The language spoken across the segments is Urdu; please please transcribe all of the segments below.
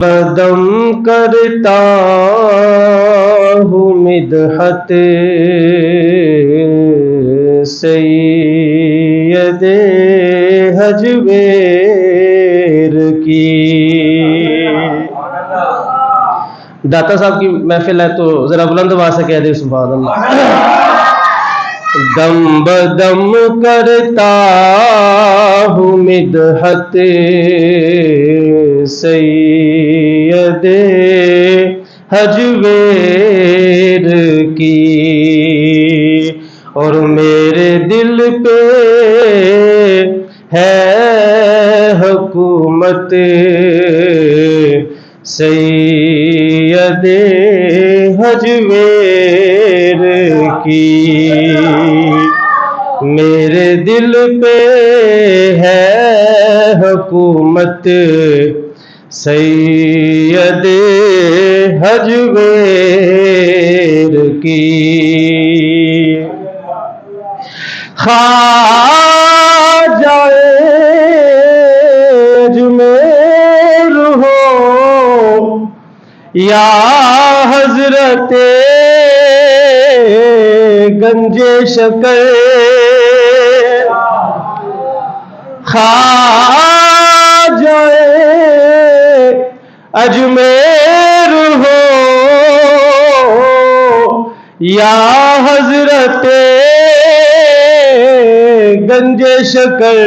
دم کرتا ہوں مدحت سید حجویر کی۔ داتا صاحب کی محفل ہے تو ذرا بلند آواز سے کہہ دے سبحان اللہ۔ دم بدم کرتا ہوں مدحت سید حجویر کی، اور میرے دل پہ ہے حکومت سید حجویر کی، میرے دل پہ ہے حکومت سید حجویر کی۔ خواجہ اجمیر ہو یا حضرت گنج شکر، خواجہ اجمیر ہو یا حضرت گنج شکر،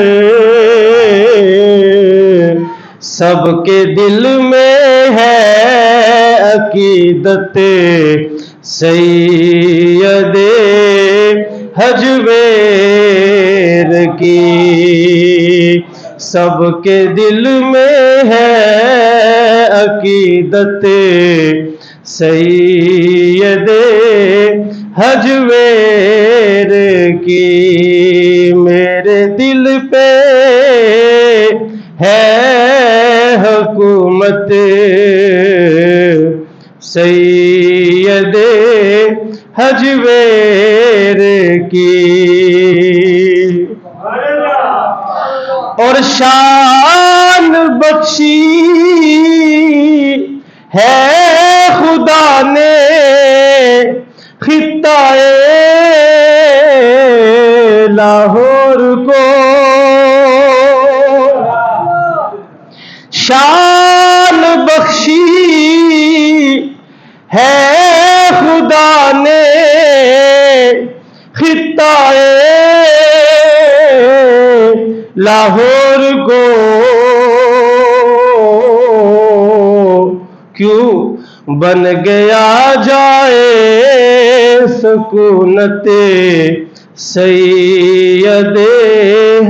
سب کے دل میں ہے عقیدت سید حجویر کی، سب کے دل میں ہے عقیدت سید حجویر کی، میرے دل پہ ہے حکومت سید حجویر کی، اور شان بخشی ہے خدا نے خطہ لاہور کو، شان بخشی ہے خدا نے خطہ لاہور کو، کیوں بن گیا جائے سکونت سید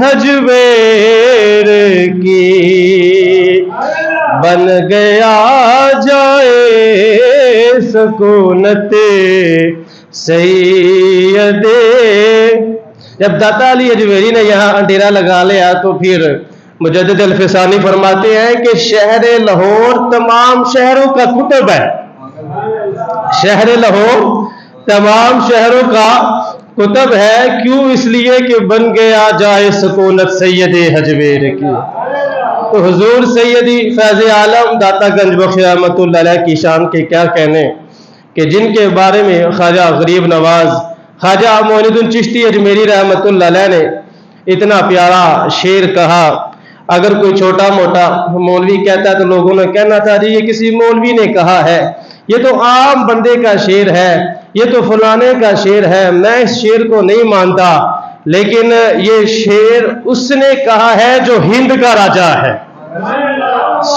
حجویر کی، بن گیا جائے سکونت سید۔ جب داتا علی حجویری نے یہاں ڈیرا لگا لیا تو پھر مجدد الفسانی فرماتے ہیں کہ شہر لاہور تمام شہروں کا کتب ہے، شہر لاہور تمام شہروں کا کتب ہے، کیوں؟ اس لیے کہ بن گیا جائے سکونت سید حجویر کی۔ تو حضور سیدی فیض عالم داتا گنج بخش رحمۃ اللہ علیہ کی شان کے کیا کہنے، کہ جن کے بارے میں خواجہ غریب نواز خواجہ معین الدین چشتی اجمیری رحمۃ اللہ علیہ نے اتنا پیارا شعر کہا، اگر کوئی چھوٹا موٹا مولوی کہتا ہے تو لوگوں نے کہنا تھا جی یہ کسی مولوی نے کہا ہے، یہ تو عام بندے کا شعر ہے، یہ تو فلانے کا شعر ہے، میں اس شعر کو نہیں مانتا، لیکن یہ شعر اس نے کہا ہے جو ہند کا راجا ہے،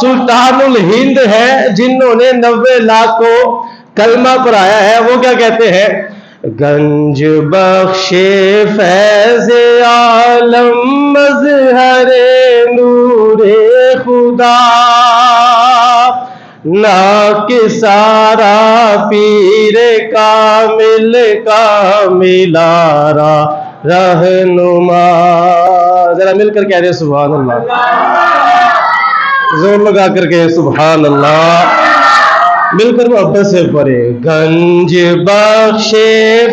سلطان الہند ہے، جنہوں نے 90 لاکھ کو کلمہ پڑھایا ہے۔ وہ کیا کہتے ہیں؟ گنج بخش فیض عالم مظہر نور خدا، ناک سارا پیر کامل کاملارا رہنما، ذرا مل کر کہہ دیں سبحان اللہ، زور لگا کر کہے سبحان اللہ، مل کر محبت سے پڑھے۔ گنج بخش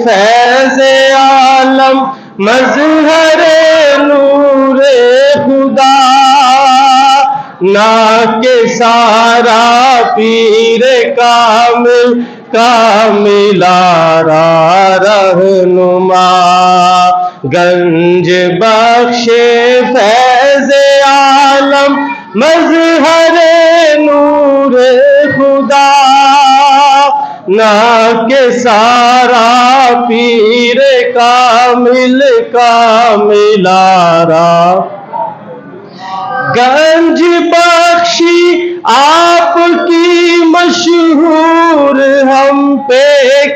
فیض عالم مظہر نور خدا، نہ کہ سارا پیر کامل کاملارا رہنما گنج بخش فیض عالم مظہر نور خدا نہ کہ سارا پیر کامل کاملارا گنج بخشی آپ کی مشہور ہم پہ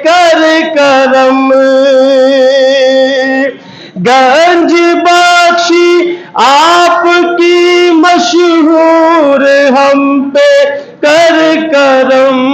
کر کرم گنج بخشی آپ کی مشہور ہم پہ کر کرم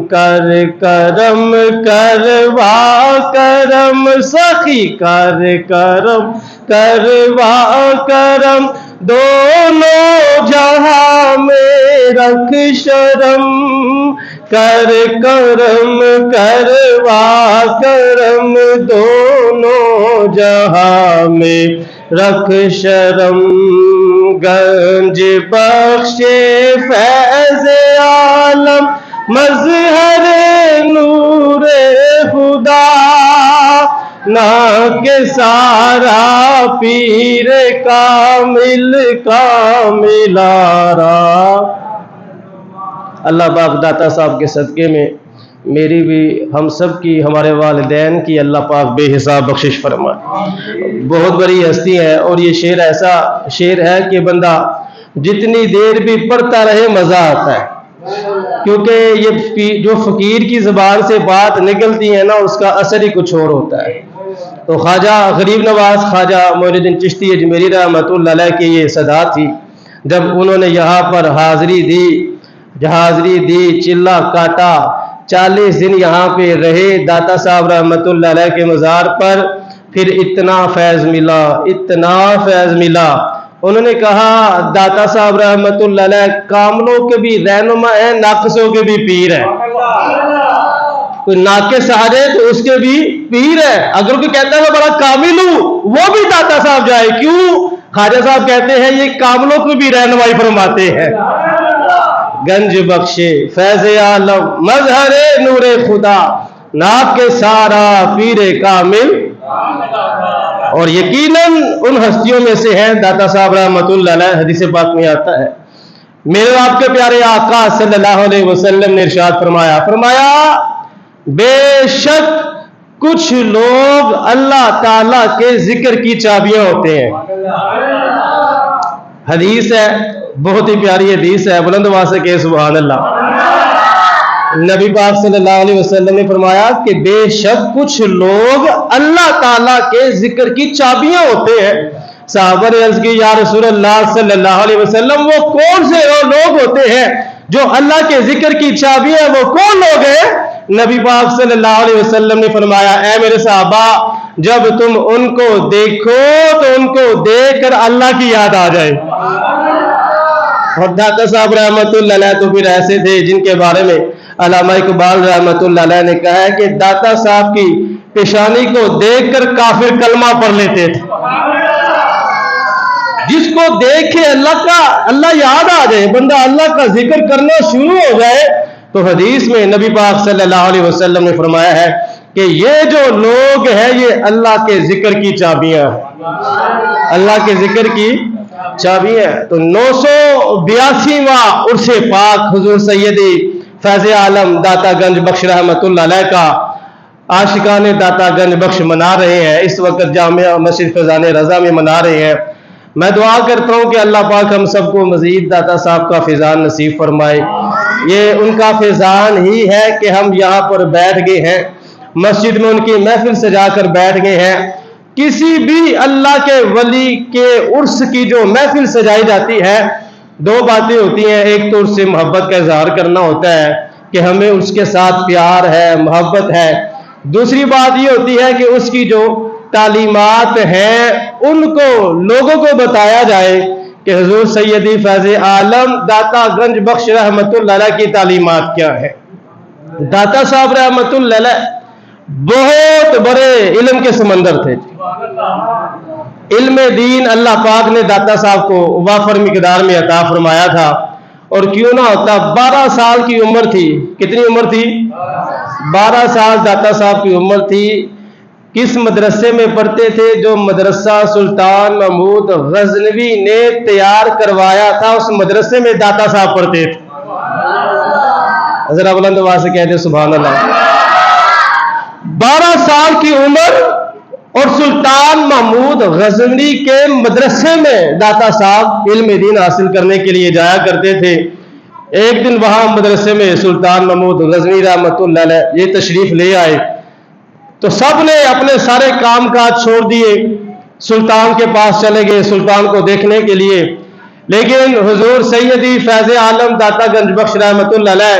کر کرم کروا کرم سخی کر کرم کروا کرم دونوں جہاں میں رکھ شرم کر کرم کروا کرم دونوں جہاں میں رکھ شرم گنج بخش فیض عالم مظہر نور خدا نہ کہ سارا پیر کامل کاملارا اللہ پاک داتا صاحب کے صدقے میں میری بھی ہم سب کی ہمارے والدین کی اللہ پاک بے حساب بخشش فرمائے بہت بڑی ہستی ہے اور یہ شعر ایسا شعر ہے کہ بندہ جتنی دیر بھی پڑھتا رہے مزہ آتا ہے کیونکہ یہ جو فقیر کی زبان سے بات نکلتی ہے نا اس کا اثر ہی کچھ اور ہوتا ہے تو خواجہ غریب نواز خواجہ معین الدین چشتی اجمیری رحمۃ اللہ علیہ کی یہ صدا تھی جب انہوں نے یہاں پر حاضری دی چلہ کاٹا 40 دن یہاں پہ رہے داتا صاحب رحمۃ اللہ علیہ کے مزار پر پھر اتنا فیض ملا انہوں نے کہا داتا صاحب رحمۃ اللہ علیہ کاملوں کے بھی رہنما ہیں ناقصوں کے بھی پیر ہیں کوئی ناقص آ جائے تو اس کے بھی پیر ہے اگر کوئی کہتا ہے میں بڑا کامل ہوں وہ بھی داتا صاحب جائے کیوں خواجہ صاحب کہتے ہیں یہ کاملوں کو بھی رہنمائی فرماتے ہیں گنج بخش فیض عالم مظہر نور خدا ناپ کے سارا پیر کامل اور یقیناً ان ہستیوں میں سے ہیں داتا صاحب رحمۃ اللہ علیہ حدیث پاک میں آتا ہے میرے آپ کے پیارے آقا صلی اللہ علیہ وسلم نے ارشاد فرمایا بے شک کچھ لوگ اللہ تعالی کے ذکر کی چابیاں ہوتے ہیں حدیث ہے بہت ہی پیاری حدیث ہے بلند آواز سے کہ سبحان اللہ نبی پاک صلی اللہ علیہ وسلم نے فرمایا کہ بے شک کچھ لوگ اللہ تعالیٰ کے ذکر کی چابیاں ہوتے ہیں صحابہ نے عرض کی یا رسول اللہ صلی اللہ علیہ وسلم وہ کون سے لوگ ہوتے ہیں جو اللہ کے ذکر کی چابیاں وہ کون لوگ ہیں نبی پاک صلی اللہ علیہ وسلم نے فرمایا اے میرے صحابہ جب تم ان کو دیکھو تو ان کو دیکھ کر اللہ کی یاد آ جائے اور داتا صاحب رحمۃ اللہ علیہ تو پھر ایسے تھے جن کے بارے میں علامہ اقبال رحمۃ اللہ علیہ نے کہا ہے کہ داتا صاحب کی پیشانی کو دیکھ کر کافر کلمہ پڑھ لیتے تھے جس کو دیکھے اللہ یاد آ جائے بندہ اللہ کا ذکر کرنا شروع ہو جائے تو حدیث میں نبی پاک صلی اللہ علیہ وسلم نے فرمایا ہے کہ یہ جو لوگ ہیں یہ اللہ کے ذکر کی چابیاں ہیں اللہ کے ذکر کی چابیاں تو 982واں عرس پاک حضور سیدی فیض عالم داتا گنج بخش رحمۃ اللہ علیہ کا عاشقان داتا گنج بخش منا رہے ہیں اس وقت جامعہ مسجد فیضان رضا میں منا رہے ہیں میں دعا کرتا ہوں کہ اللہ پاک ہم سب کو مزید داتا صاحب کا فیضان نصیب فرمائے یہ ان کا فیضان ہی ہے کہ ہم یہاں پر بیٹھ گئے ہیں مسجد میں ان کی محفل سجا کر بیٹھ گئے ہیں کسی بھی اللہ کے ولی کے عرس کی جو محفل سجائی جاتی ہے 2 باتیں ہوتی ہیں ایک تو اس سے محبت کا اظہار کرنا ہوتا ہے کہ ہمیں اس کے ساتھ پیار ہے محبت ہے دوسری بات یہ ہوتی ہے کہ اس کی جو تعلیمات ہیں ان کو لوگوں کو بتایا جائے کہ حضور سیدی فیض عالم داتا گنج بخش رحمۃ اللہ علیہ کی تعلیمات کیا ہے داتا صاحب رحمۃ اللہ علیہ بہت بڑے علم کے سمندر تھے علم دین اللہ پاک نے داتا صاحب کو وافر مقدار میں عطا فرمایا تھا، اور کیوں نہ ہوتا 12 سال کی عمر تھی. کتنی عمر تھی؟ 12 سال داتا صاحب کی عمر تھی. کس مدرسے میں پڑھتے تھے؟ جو مدرسہ سلطان محمود غزنوی نے تیار کروایا تھا، اس مدرسے میں داتا صاحب پڑھتے تھے. ذرا بلند آواز سے کہہ دے سبحان اللہ. 12 سال کی عمر اور سلطان محمود غزنوی کے مدرسے میں داتا صاحب علم دین حاصل کرنے کے لیے جایا کرتے تھے. ایک دن وہاں مدرسے میں سلطان محمود غزنوی رحمۃ اللہ علیہ یہ تشریف لے آئے تو سب نے اپنے سارے کام کاج چھوڑ دیے، سلطان کے پاس چلے گئے سلطان کو دیکھنے کے لیے. لیکن حضور سیدی فیض عالم داتا گنج بخش رحمۃ اللہ علیہ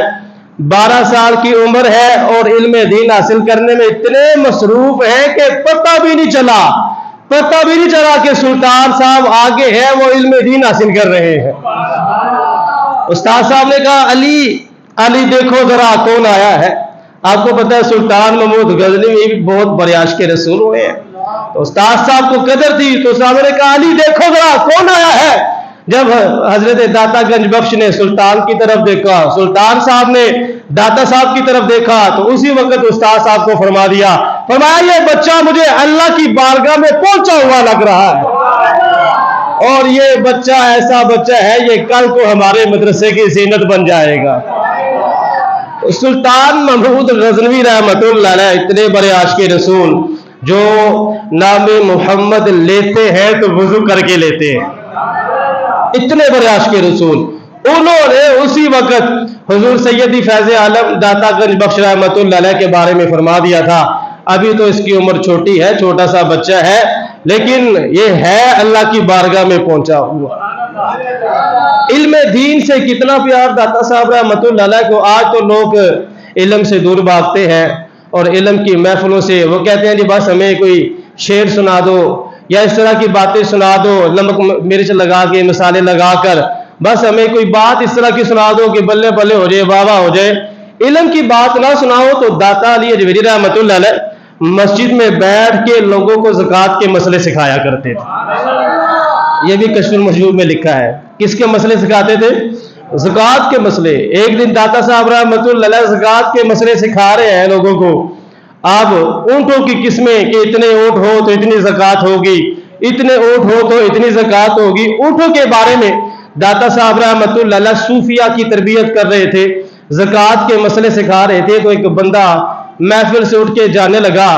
12 سال کی عمر ہے اور علم دین حاصل کرنے میں اتنے مصروف ہیں کہ پتہ بھی نہیں چلا کہ سلطان صاحب آگے ہے وہ علم دین حاصل کر رہے ہیں. استاد صاحب نے کہا علی دیکھو ذرا کون آیا ہے. آپ کو پتہ ہے سلطان محمود غزنوی بھی بہت بڑے عاشق رسول ہوئے ہیں، تو استاد صاحب کو قدر تھی تو صاحب نے کہا علی دیکھو ذرا کون آیا ہے. جب حضرت داتا گنج بخش نے سلطان کی طرف دیکھا، سلطان صاحب نے داتا صاحب کی طرف دیکھا، تو اسی وقت استاد صاحب کو فرمایا یہ بچہ مجھے اللہ کی بارگاہ میں پہنچا ہوا لگ رہا ہے، اور یہ بچہ ایسا بچہ ہے یہ کل کو ہمارے مدرسے کی زینت بن جائے گا. سلطان محمود غزنوی رحمۃ اللہ علیہ اتنے بڑے عاشق رسول جو نام محمد لیتے ہیں تو وضو کر کے لیتے ہیں، اتنے بڑے عاشق رسول. انہوں نے اسی وقت حضور سیدی فیض عالم داتا گنج بخش رحمۃ اللہ علیہ کے بارے میں فرما دیا تھا ابھی تو اس کی عمر چھوٹی ہے، چھوٹا سا بچہ ہے، لیکن یہ ہے اللہ کی بارگاہ میں پہنچا ہوا. علم دین سے کتنا پیار داتا صاحب رحمۃ اللہ علیہ کو. آج تو لوگ علم سے دور بھاگتے ہیں اور علم کی محفلوں سے وہ کہتے ہیں جی بس ہمیں کوئی شعر سنا دو یا اس طرح کی باتیں سنا دو، نمک مرچ لگا کے مسالے لگا کر بس ہمیں کوئی بات اس طرح کی سنا دو کہ بلے بلے ہو جائے واہ واہ ہو جائے. علم کی بات نہ سناؤ. تو داتا علی اجویری رحمۃ اللہ علیہ مسجد میں بیٹھ کے لوگوں کو زکوٰۃ کے مسئلے سکھایا کرتے تھے. یہ بھی کشف المحجوب میں لکھا ہے. کس کے مسئلے سکھاتے تھے؟ زکوٰۃ کے مسئلے. ایک دن داتا صاحب رحمۃ اللہ علیہ زکوٰۃ کے مسئلے سکھا رہے ہیں لوگوں کو. اب اونٹوں کی قسمیں کہ اتنے اونٹ ہو تو اتنی زکوٰۃ ہوگی، اتنے اونٹ ہو تو اتنی زکوٰۃ ہوگی. اونٹوں کے بارے میں داتا صاحب رحمۃ اللہ علیہ صوفیہ کی تربیت کر رہے تھے، زکوٰۃ کے مسئلے سکھا رہے تھے. تو ایک بندہ محفل سے اٹھ کے جانے لگا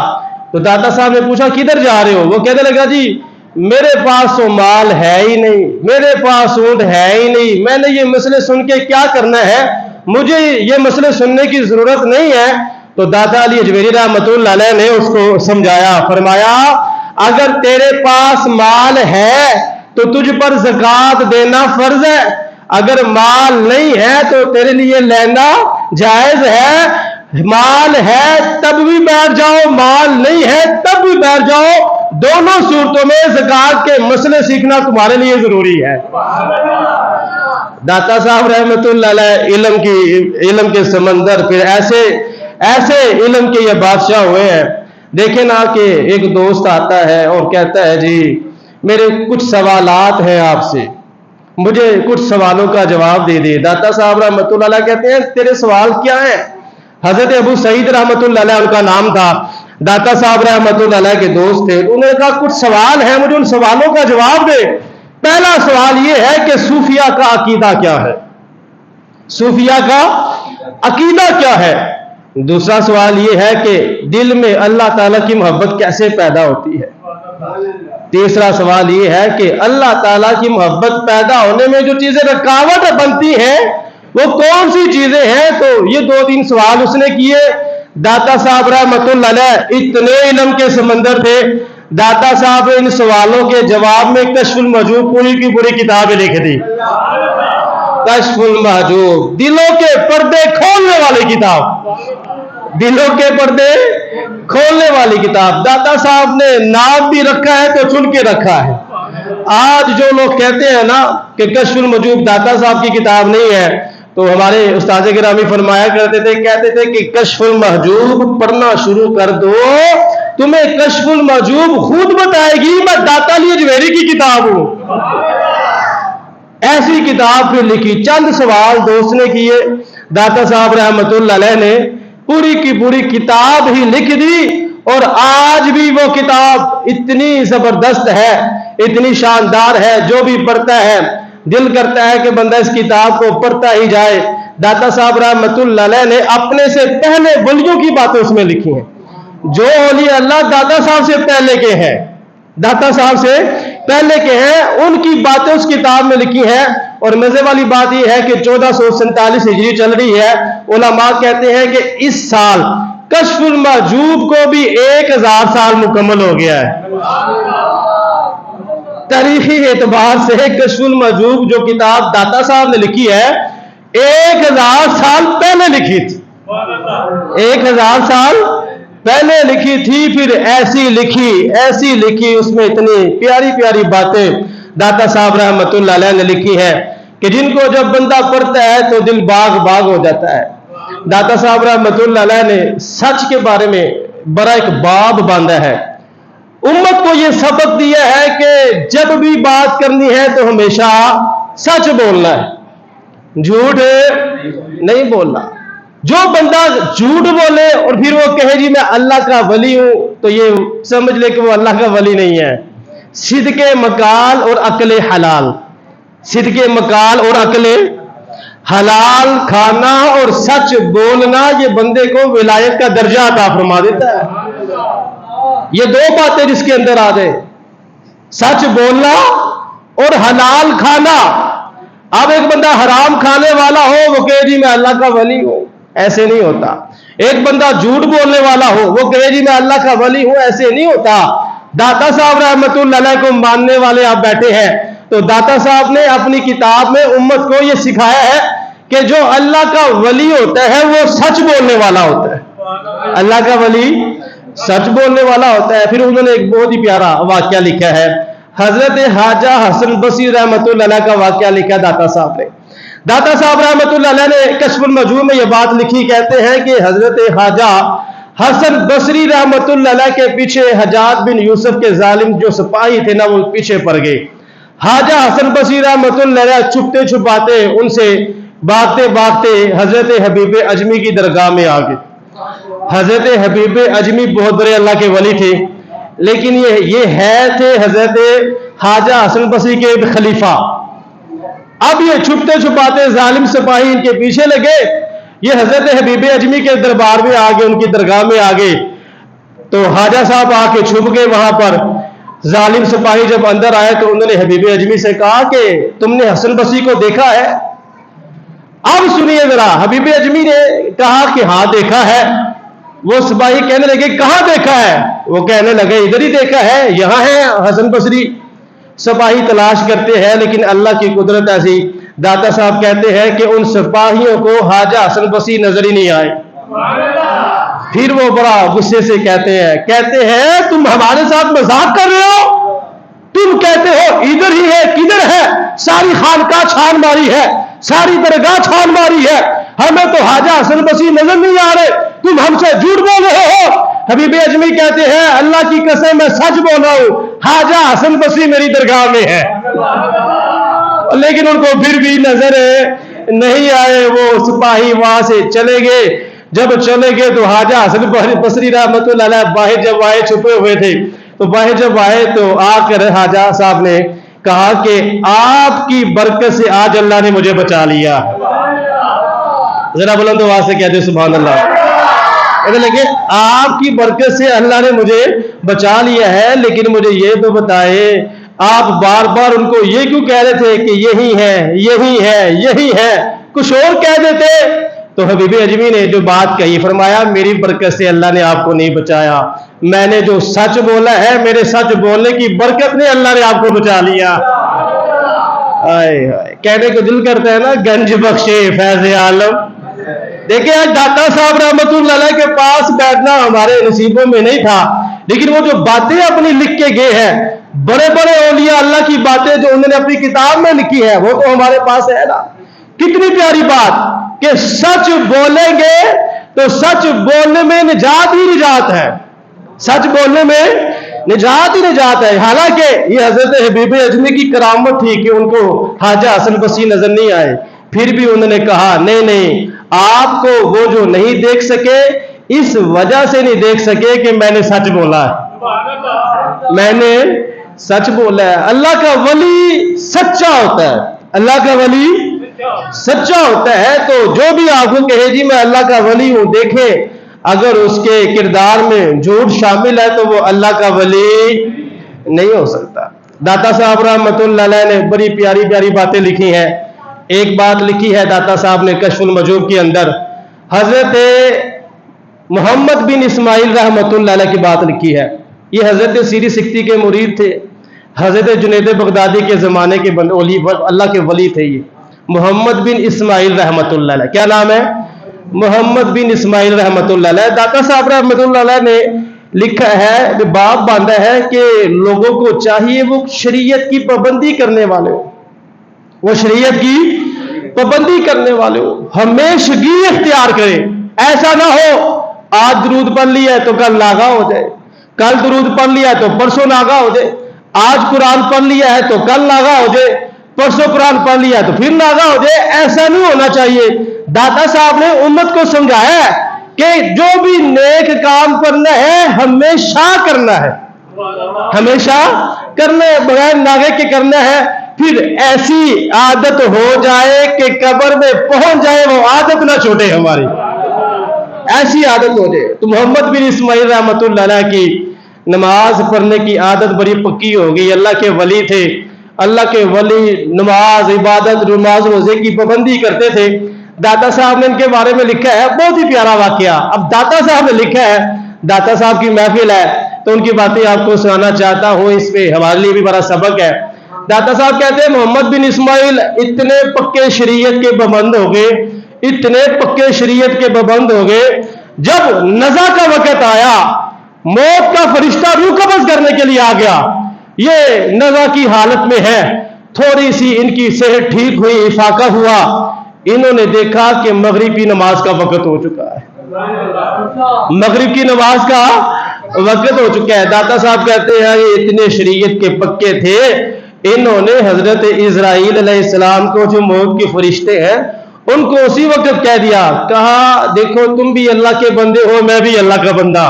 تو داتا صاحب نے پوچھا کدھر جا رہے ہو؟ وہ کہنے لگا جی میرے پاس تو مال ہے ہی نہیں، میرے پاس اونٹ ہے ہی نہیں، میں نے یہ مسئلے سن کے کیا کرنا ہے، مجھے یہ مسئلے سننے کی ضرورت نہیں ہے. تو داتا علی اجویری رحمۃ اللہ علیہ نے اس کو سمجھایا، فرمایا اگر تیرے پاس مال ہے تو تجھ پر زکوٰۃ دینا فرض ہے، اگر مال نہیں ہے تو تیرے لیے لینا جائز ہے. مال ہے تب بھی بیٹھ جاؤ، مال نہیں ہے تب بھی بیٹھ جاؤ، دونوں صورتوں میں زکوٰۃ کے مسئلے سیکھنا تمہارے لیے ضروری ہے. داتا صاحب رحمۃ اللہ علیہ علم کے سمندر پھر ایسے علم کے یہ بادشاہ ہوئے ہیں. دیکھیں نا کہ ایک دوست آتا ہے اور کہتا ہے جی میرے کچھ سوالات ہیں آپ سے، مجھے کچھ سوالوں کا جواب دے دے. داتا صاحب رحمۃ اللہ علیہ کہتے ہیں تیرے سوال کیا ہیں؟ حضرت ابو سعید رحمۃ اللہ علیہ ان کا نام تھا، داتا صاحب رحمۃ اللہ علیہ کے دوست تھے. انہوں نے کہا کچھ سوال ہیں، مجھے ان سوالوں کا جواب دے. پہلا سوال یہ ہے کہ صوفیہ کا عقیدہ کیا ہے؟ صوفیہ کا عقیدہ کیا ہے؟ دوسرا سوال یہ ہے کہ دل میں اللہ تعالیٰ کی محبت کیسے پیدا ہوتی ہے؟ تیسرا سوال یہ ہے کہ اللہ تعالیٰ کی محبت پیدا ہونے میں جو چیزیں رکاوٹ بنتی ہیں وہ کون سی چیزیں ہیں؟ تو یہ 2-3 سوال اس نے کیے. داتا صاحب رحمۃ اللہ علیہ اتنے علم کے سمندر تھے، داتا صاحب ان سوالوں کے جواب میں کشف المحجوب پوری کی پوری کتابیں لکھ دی. کشف المحجوب دلوں کے پردے کھولنے والی کتاب، دلوں کے پردے کھولنے والی کتاب. داتا صاحب نے نام بھی رکھا ہے تو چن کے رکھا ہے. آج جو لوگ کہتے ہیں نا کہ کشف المحجوب داتا صاحب کی کتاب نہیں ہے، تو ہمارے استاد گرامی فرمایا کرتے تھے، کہتے تھے کہ کشف المحجوب پڑھنا شروع کر دو تمہیں کشف المحجوب خود بتائے گی میں داتا علی اجمیری کی کتاب ہوں. ایسی کتاب پھر لکھی. چند سوال دوست نے کیے، داتا صاحب رحمت اللہ علیہ نے پوری کی پوری کتاب ہی لکھ دی. اور آج بھی وہ کتاب اتنی زبردست ہے، اتنی شاندار ہے، جو بھی پڑھتا ہے دل کرتا ہے کہ بندہ اس کتاب کو پڑھتا ہی جائے. داتا صاحب رحمت اللہ علیہ نے اپنے سے پہلے ولیوں کی باتیں اس میں لکھی ہیں. جو اولیاء اللہ داتا صاحب سے پہلے کے ہیں، داتا صاحب سے پہلے کے ہیں، ان کی باتیں اس کتاب میں لکھی ہیں. اور مزے والی بات یہ ہے کہ 1447 ہجری چل رہی ہے. علماء کہتے ہیں کہ اس سال کشف المحجوب کو بھی 1000 سال مکمل ہو گیا ہے. تاریخی اعتبار سے کشف المحجوب جو کتاب داتا صاحب نے لکھی ہے 1000 سال پہلے لکھی تھی. 1000 سال پہلے لکھی تھی. پھر ایسی لکھی اس میں اتنی پیاری پیاری باتیں داتا صاحب رحمت اللہ علیہ نے لکھی ہے کہ جن کو جب بندہ پڑھتا ہے تو دل باغ باغ ہو جاتا ہے. داتا صاحب رحمت اللہ علیہ نے سچ کے بارے میں بڑا ایک باب باندھا ہے. امت کو یہ سبق دیا ہے کہ جب بھی بات کرنی ہے تو ہمیشہ سچ بولنا ہے، جھوٹ نہیں بولنا. جو بندہ جھوٹ بولے اور پھر وہ کہے جی میں اللہ کا ولی ہوں تو یہ سمجھ لے کہ وہ اللہ کا ولی نہیں ہے. صدق مقال اور عقل حلال، صدق مقال اور عقل حلال کھانا اور سچ بولنا یہ بندے کو ولایت کا درجہ عطا فرما دیتا ہے. یہ دو باتیں جس کے اندر آ جائے، سچ بولنا اور حلال کھانا. اب ایک بندہ حرام کھانے والا ہو وہ کہے جی میں اللہ کا ولی ہوں، ایسے نہیں ہوتا. ایک بندہ جھوٹ بولنے والا ہو وہ کہے جی میں اللہ کا ولی ہوں، ایسے نہیں ہوتا. داتا صاحب رحمت اللہ علیہ کو ماننے والے آپ بیٹھے ہیں تو داتا صاحب نے اپنی کتاب میں امت کو یہ سکھایا ہے کہ جو اللہ کا ولی ہوتا ہے وہ سچ بولنے والا ہوتا ہے. اللہ کا ولی سچ بولنے والا ہوتا ہے. پھر انہوں نے ایک بہت ہی پیارا واقعہ لکھا ہے. حضرت خواجہ حسن بصری رحمت اللہ علیہ کا واقعہ لکھا داتا صاحب نے. داتا صاحب رحمت اللہ علیہ نے کشف المحجوب میں یہ بات لکھی، کہتے ہیں کہ حضرت خواجہ حسن بصری رحمت اللہ علیہ کے پیچھے حجاج بن یوسف کے ظالم جو سپاہی تھے نا وہ پیچھے پڑ گئے. خواجہ حسن بصری رحمت اللہ علیہ چھپتے چھپاتے ان سے بھاگتے بھاگتے حضرت حبیب اجمی کی درگاہ میں آ گئے. حضرت حبیب اجمی بہت بڑے اللہ کے ولی تھے، لیکن یہ ہے تھے حضرت خواجہ حسن بصری کے خلیفہ. اب یہ چھپتے چھپاتے ظالم سپاہی ان کے پیچھے لگے. یہ حضرت حبیب اجمی کے دربار میں آ گئے، ان کی درگاہ میں آ گئے تو خواجہ صاحب آ کے چھپ گئے وہاں پر. ظالم سپاہی جب اندر آئے تو انہوں نے حبیب اجمی سے کہا کہ تم نے حسن بصری کو دیکھا ہے؟ اب سنیے ذرا. حبیب اجمی نے کہا کہ ہاں دیکھا ہے. وہ سپاہی کہنے لگے کہاں دیکھا ہے؟ وہ کہنے لگے ادھر ہی دیکھا ہے، یہاں ہے حسن بصری. سپاہی تلاش کرتے ہیں لیکن اللہ کی قدرت ایسی. داتا صاحب کہتے ہیں کہ ان سپاہیوں کو خواجہ حسن بصری نظر ہی نہیں آئے. پھر وہ بڑا غصے سے کہتے ہیں تم ہمارے ساتھ مذاق کر رہے ہو؟ تم کہتے ہو ادھر ہی ہے، کدھر ہے؟ ساری خانقاہ چھان ماری ہے، ساری درگاہ چھان ماری ہے، ہمیں تو خواجہ حسن بصری نظر نہیں آ رہے، تم ہم سے جھوٹ بول رہے ہو. حبیب اجمی کہتے ہیں اللہ کی قسم میں سچ بول رہا ہوں، خواجہ حسن بصری میری درگاہ میں ہے. لیکن ان کو پھر بھی نظر نہیں آئے. وہ سپاہی وہاں سے چلے گئے. جب چلے گئے تو خواجہ حسن بصری رحمت اللہ علیہ باہر جب آئے، چھپے ہوئے تھے تو باہر جب آئے تو آ کر خواجہ صاحب نے کہا کہ آپ کی برکت سے آج اللہ نے مجھے بچا لیا. ذرا بلند آواز سے کہتے سبحان اللہ. لگے آپ کی برکت سے اللہ نے مجھے بچا لیا ہے، لیکن مجھے یہ تو بتائے آپ بار بار ان کو یہ کیوں کہہ رہے تھے کہ یہی ہے یہی ہے یہی ہے، کچھ اور کہہ دیتے. تو حبیب اجمی نے جو بات کہی فرمایا میری برکت سے اللہ نے آپ کو نہیں بچایا، میں نے جو سچ بولا ہے میرے سچ بولنے کی برکت نے اللہ نے آپ کو بچا لیا. کہنے کو دل کرتا ہے نا گنج بخشے فیض عالم. دیکھیں آج داتا صاحب رحمت اللہ علیہ کے پاس بیٹھنا ہمارے نصیبوں میں نہیں تھا، لیکن وہ جو باتیں اپنی لکھ کے گئے ہیں، بڑے بڑے اولیاء اللہ کی باتیں جو انہوں نے اپنی کتاب میں لکھی ہے وہ تو ہمارے پاس ہے نا. کتنی پیاری بات کہ سچ بولیں گے تو سچ بولنے میں نجات ہی نجات ہے. سچ بولنے میں نجات ہی نجات ہے. حالانکہ یہ حضرت حبیب اجمی کی کرامت تھی کہ ان کو خواجہ حسن بصری نظر نہیں آئے, پھر بھی انہوں نے کہا نہیں, آپ کو وہ جو نہیں دیکھ سکے اس وجہ سے نہیں دیکھ سکے کہ میں نے سچ بولا ہے, میں نے سچ بولا ہے. اللہ کا ولی سچا ہوتا ہے, اللہ کا ولی سچا ہوتا ہے. تو جو بھی آپ کو کہے جی میں اللہ کا ولی ہوں, دیکھیں اگر اس کے کردار میں جھوٹ شامل ہے تو وہ اللہ کا ولی نہیں ہو سکتا. داتا صاحب رحمۃ اللہ علیہ نے بڑی پیاری پیاری باتیں لکھی ہیں. ایک بات لکھی ہے داتا صاحب نے کشف المجوب کے اندر, حضرت محمد بن اسماعیل رحمۃ اللہ علیہ کی بات لکھی ہے. یہ حضرت سیری سکتی کے مرید تھے, حضرت جنید بغدادی کے زمانے کے اللہ کے ولی تھے. یہ محمد بن اسماعیل رحمۃ اللہ علیہ, کیا نام ہے؟ محمد بن اسماعیل رحمۃ اللہ علیہ. داتا صاحب رحمۃ اللہ علیہ نے لکھا ہے, باب باندھا ہے کہ لوگوں کو چاہیے وہ شریعت کی پابندی کرنے والے ہو, وہ شریعت کی پابندی کرنے والے ہو, ہمیشگی اختیار کرے. ایسا نہ ہو آج درود پڑھ لیا ہے تو کل ناغا ہو جائے, کل درود پڑھ لیا ہے تو پرسوں ناغا ہو جائے, آج قرآن پڑھ لیا ہے تو کل ناغا ہو جائے, پرسوں قرآن پڑھ لیا ہے تو پھر ناغا ہو جائے. ایسا نہیں ہونا چاہیے. داتا صاحب نے امت کو سمجھایا ہے کہ جو بھی نیک کام کرنا ہے ہمیشہ کرنا ہے, ہمیشہ کرنا ہے, بغیر ناغے کے کرنا ہے. پھر ایسی عادت ہو جائے کہ قبر میں پہنچ جائے, وہ عادت نہ چھوٹے ہماری, ایسی عادت ہو جائے. تو محمد بن اسماعیل رحمۃ اللہ علیہ کی نماز پڑھنے کی عادت بڑی پکی ہو گئی. اللہ کے ولی تھے, اللہ کے ولی نماز عبادت نماز روزے کی پابندی کرتے تھے. داتا صاحب نے ان کے بارے میں لکھا ہے بہت ہی پیارا واقعہ. اب داتا صاحب نے لکھا ہے, داتا صاحب کی محفل ہے تو ان کی باتیں آپ کو سنانا چاہتا ہوں, اس پہ ہمارے لیے بھی بڑا سبق ہے. داتا صاحب کہتے ہیں محمد بن اسماعیل اتنے پکے شریعت کے پابند ہو گئے, اتنے پکے شریعت کے پابند ہو گئے, جب نزا کا وقت آیا, موت کا فرشتہ روح قبض کرنے کے لیے آ گیا, یہ نزا کی حالت میں ہے, تھوڑی سی ان کی صحت ٹھیک ہوئی, افاقہ ہوا, انہوں نے دیکھا کہ مغرب کی نماز کا وقت ہو چکا ہے, مغرب کی نماز کا وقت ہو چکا ہے. داتا صاحب کہتے ہیں یہ اتنے شریعت کے پکے تھے, انہوں نے حضرت اسرائیل علیہ السلام کو جو موت کے فرشتے ہیں ان کو اسی وقت کہہ دیا, کہا دیکھو تم بھی اللہ کے بندے ہو, میں بھی اللہ کا بندہ.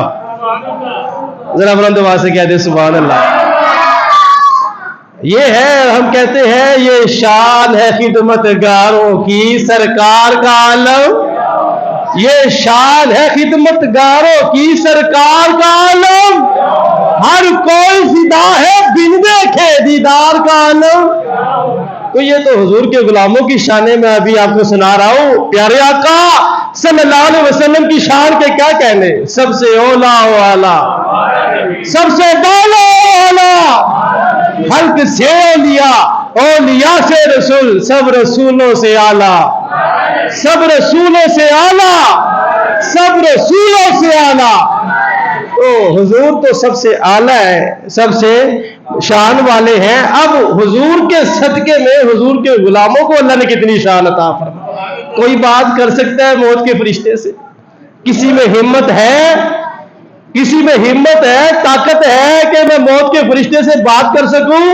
ذرا بلند آواز سے کہہ دے سبحان اللہ. یہ ہے, ہم کہتے ہیں یہ شان ہے خدمت گاروں کی سرکار کا عالم, یہ شان ہے خدمت گاروں کی سرکار کا عالم, ہر کوئی فدا ہے بن دیکھے دیدار کا عالم. تو یہ تو حضور کے غلاموں کی شانیں میں ابھی آپ کو سنا رہا ہوں. پیارے آقا صلی اللہ علیہ وسلم کی شان کے کیا کہنے, سب سے اولا و اعلیٰ, سب سے بالا و اعلیٰ, خلق سے اولیاء, اولیاء سے رسول, سب رسولوں سے اعلیٰ, سب رسولوں سے اعلیٰ, سب رسولوں سے اعلیٰ. تو حضور تو سب سے اعلیٰ ہے, سب سے شان والے ہیں. اب حضور کے صدقے میں حضور کے غلاموں کو اللہ نے کتنی شان عطا فرمائی. کوئی بات کر سکتا ہے موت کے فرشتے سے؟ کسی میں ہمت ہے, کسی میں ہمت ہے, طاقت ہے کہ میں موت کے فرشتے سے بات کر سکوں؟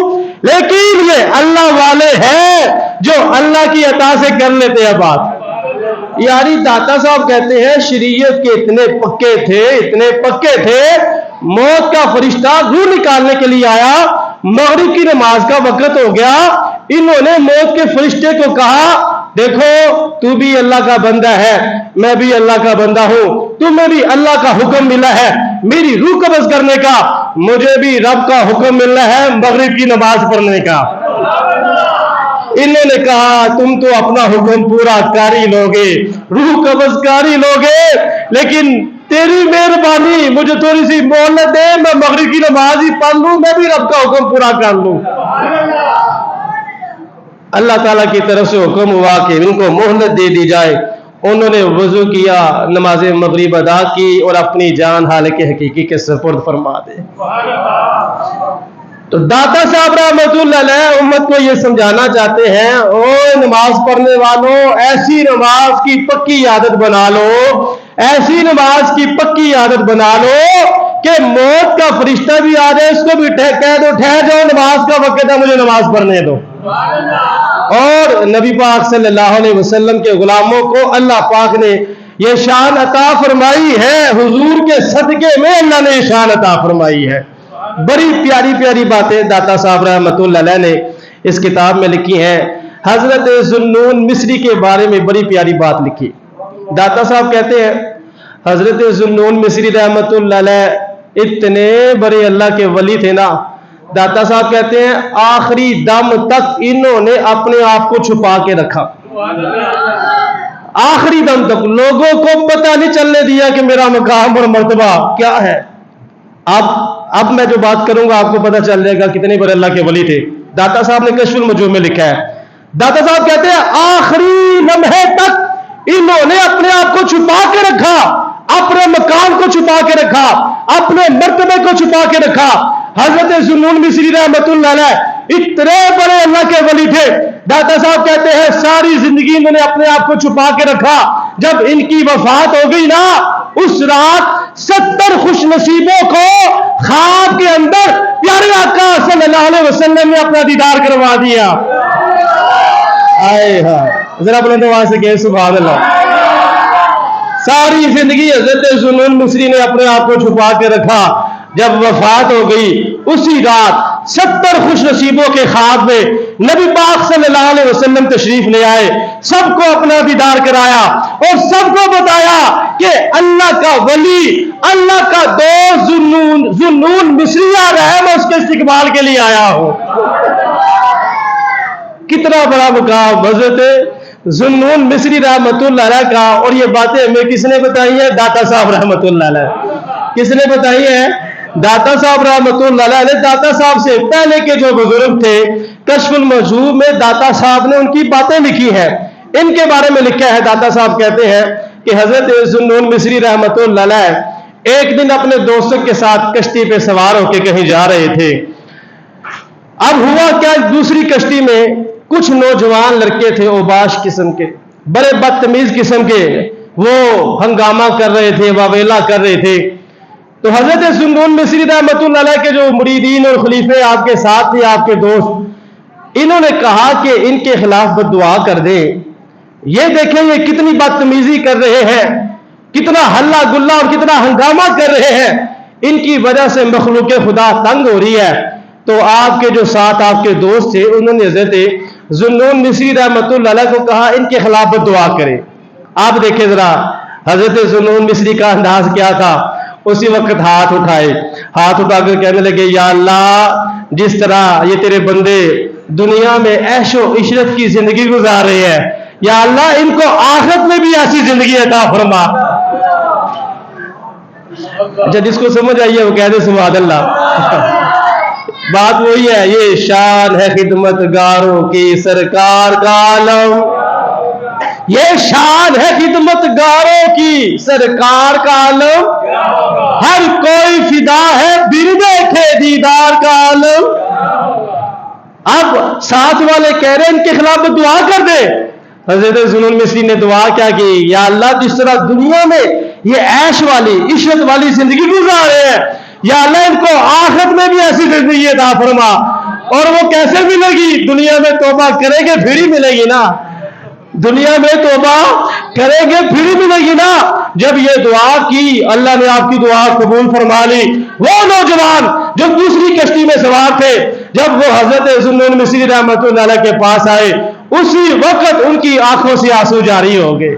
لیکن یہ اللہ والے ہیں جو اللہ کی عطا سے کر لیتے ہیں بات. یاری داتا صاحب کہتے ہیں شریعت کے اتنے پکے تھے, اتنے پکے تھے, موت کا فرشتہ روح نکالنے کے لیے آیا, مغرب کی نماز کا وقت ہو گیا, انہوں نے موت کے فرشتے کو کہا دیکھو تو بھی اللہ کا بندہ ہے, میں بھی اللہ کا بندہ ہوں, تمہیں بھی اللہ کا حکم ملا ہے میری روح قبض کرنے کا, مجھے بھی رب کا حکم ملا ہے مغرب کی نماز پڑھنے کا. انہوں نے کہا تم تو اپنا حکم پورا کر ہی لوگے, روح قبض کر ہی لوگے, لیکن تیری مہربانی مجھے تھوڑی سی مہلت دے, میں مغرب کی نماز ہی پڑھ لوں, میں بھی رب کا حکم پورا کر لوں. اللہ تعالیٰ کی طرف سے حکم ہوا کہ ان کو مہلت دے دی جائے. انہوں نے وضو کیا, نماز مغرب ادا کی اور اپنی جان حالق حقیقی کے سپرد فرما دے. تو داتا صاحب رحمۃ اللہ علیہ امت کو یہ سمجھانا چاہتے ہیں, او نماز پڑھنے والوں ایسی نماز کی پکی عادت بنا لو, ایسی نماز کی پکی عادت بنا لو کہ موت کا فرشتہ بھی آ جائے، اس کو بھی کہہ دو ٹھہر جاؤ، نماز کا وقت ہے، مجھے نماز پڑھنے دو۔ اور نبی پاک صلی اللہ علیہ وسلم کے غلاموں کو اللہ پاک نے یہ شان عطا فرمائی ہے، حضور کے صدقے میں اللہ نے یہ شان عطا فرمائی ہے۔ بڑی پیاری پیاری باتیں داتا صاحب رحمۃ اللہ علیہ نے اس کتاب میں لکھی ہیں۔ حضرت ذوالنون مصری کے بارے میں بڑی پیاری بات لکھی۔ داتا صاحب کہتے ہیں حضرت ذوالنون مصری رحمۃ اللہ علیہ اتنے بڑے اللہ کے ولی تھے نا، داتا صاحب کہتے ہیں آخری دم تک انہوں نے اپنے آپ کو چھپا کے رکھا، آخری دم تک لوگوں کو پتہ نہیں چلنے دیا کہ میرا مقام اور مرتبہ کیا ہے۔ اب میں جو بات کروں گا آپ کو پتہ چل جائے گا کتنے بڑے اللہ کے ولی تھے۔ داتا صاحب نے کشف المجوب میں لکھا ہے، داتا صاحب کہتے ہیں آخری لمحے تک انہوں نے اپنے آپ کو چھپا کے رکھا، اپنے مقام کو چھپا کے رکھا، اپنے مرتبے کو چھپا کے رکھا۔ حضرت ذوالنون مصری رحمۃ اللہ علیہ اتنے بڑے اللہ کے ولی تھے، داتا صاحب کہتے ہیں ساری زندگی انہوں نے اپنے آپ کو چھپا کے رکھا۔ جب ان کی وفات ہو گئی نا، اس رات 70 خوش نصیبوں کو خواب کے اندر پیارے آقا صلی اللہ علیہ وسلم نے اپنا دیدار کروا دیا۔ آئے ہاں، ذرا بلند آواز سے کہیں سبحان اللہ۔ ساری زندگی حضرت ذوالنون مصری نے اپنے آپ کو چھپا کے رکھا، جب وفات ہو گئی اسی رات 70 خوش نصیبوں کے خواب میں نبی پاک صلی اللہ علیہ وسلم تشریف لے آئے، سب کو اپنا دیدار کرایا اور سب کو بتایا کہ اللہ کا ولی، اللہ کا دوست ذوالنون مصری آ رہا ہے، میں اس کے استقبال کے لیے آیا ہوں۔ کتنا بڑا مقام حضرت ذوالنون مصری رحمۃ اللہ علیہ کا، اور یہ باتیں ہمیں کس نے بتائی ہیں؟ داتا صاحب رحمۃ اللہ علیہ۔ کس نے بتائی ہے؟ داتا صاحب رحمۃ اللہ علیہ۔ داتا صاحب سے پہلے کے جو بزرگ تھے کشف المجوب میں داتا صاحب نے ان کی باتیں لکھی ہیں، ان کے بارے میں لکھا ہے۔ داتا صاحب کہتے ہیں کہ حضرت ذوالنون مصری رحمۃ اللہ علیہ ایک دن اپنے دوستوں کے ساتھ کشتی پہ سوار ہو کے کہیں جا رہے تھے۔ اب ہوا کیا، دوسری کشتی میں کچھ نوجوان لڑکے تھے اوباش قسم کے، بڑے بدتمیز قسم کے، وہ ہنگامہ کر رہے تھے، واویلا کر رہے تھے۔ تو حضرت ذوالنون مصری رحمۃ اللہ علیہ کے جو مریدین اور خلیفے آپ کے ساتھ تھے، آپ کے دوست، انہوں نے کہا کہ ان کے خلاف بد دعا کر دیں، یہ دیکھیں یہ کتنی بدتمیزی کر رہے ہیں، کتنا ہلہ گلہ اور کتنا ہنگامہ کر رہے ہیں، ان کی وجہ سے مخلوق خدا تنگ ہو رہی ہے۔ تو آپ کے جو ساتھ آپ کے دوست تھے انہوں نے حضرت ذوالنون مصری رحمۃ اللہ علیہ کو کہا ان کے خلاف بد دعا کریں۔ آپ دیکھیں ذرا حضرت ذوالنون مصری کا انداز کیا تھا، اسی وقت ہاتھ اٹھائے، ہاتھ اٹھا کر کہنے لگے یا اللہ، جس طرح یہ تیرے بندے دنیا میں عیش و عشرت کی زندگی گزار رہے ہیں، یا اللہ ان کو آخرت میں بھی ایسی زندگی عطا فرما۔ اچھا، جس کو سمجھ آئیے وہ کہہ دے سبحان اللہ۔ بات وہی ہے، یہ شان ہے خدمت گاروں کی سرکار کا عالم، یہ شان ہے خدمت گاروں کی سرکار کا عالم، ہر کوئی فدا ہے بن دیکھے دیدار کا عالم۔ اب ساتھ والے کہہ رہے ہیں ان کے خلاف دعا کر دے۔ حضرت ذوالنون مصری نے دعا کیا کی، یا اللہ جس طرح دنیا میں یہ عیش والی عشرت والی زندگی گزار رہے ہیں، یا اللہ ان کو آخرت میں بھی ایسی زندگی عطا فرما۔ اور وہ کیسے ملے گی؟ دنیا میں توبہ کریں گے پھر ہی ملے گی نا، دنیا میں توبہ کریں گے پھر ہی ملے گی نا۔ جب یہ دعا کی اللہ نے آپ کی دعا قبول فرما لی۔ وہ نوجوان جو دوسری کشتی میں سوار تھے جب وہ حضرت ذوالنون مصری رحمۃ اللہ علیہ کے پاس آئے، اسی وقت ان کی آنکھوں سے آنسو جاری ہو گئے،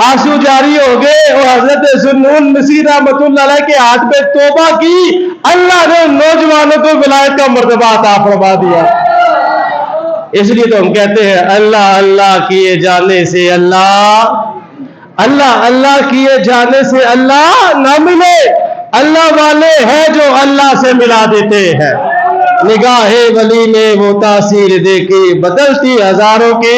آنسو جاری ہو گئے، اور حضرت ذوالنون مصری رحمۃ اللہ علیہ کے ہاتھ پہ توبہ کی، اللہ نے نوجوانوں کو ولایت کا مرتبہ عطا فرما دیا۔ اس لیے تو ہم کہتے ہیں اللہ اللہ کیے جانے سے اللہ، اللہ اللہ کیے جانے سے اللہ نہ ملے، اللہ والے ہیں جو اللہ سے ملا دیتے ہیں۔ نگاہ ولی نے وہ تاثیر دیکھی بدلتی ہزاروں کی۔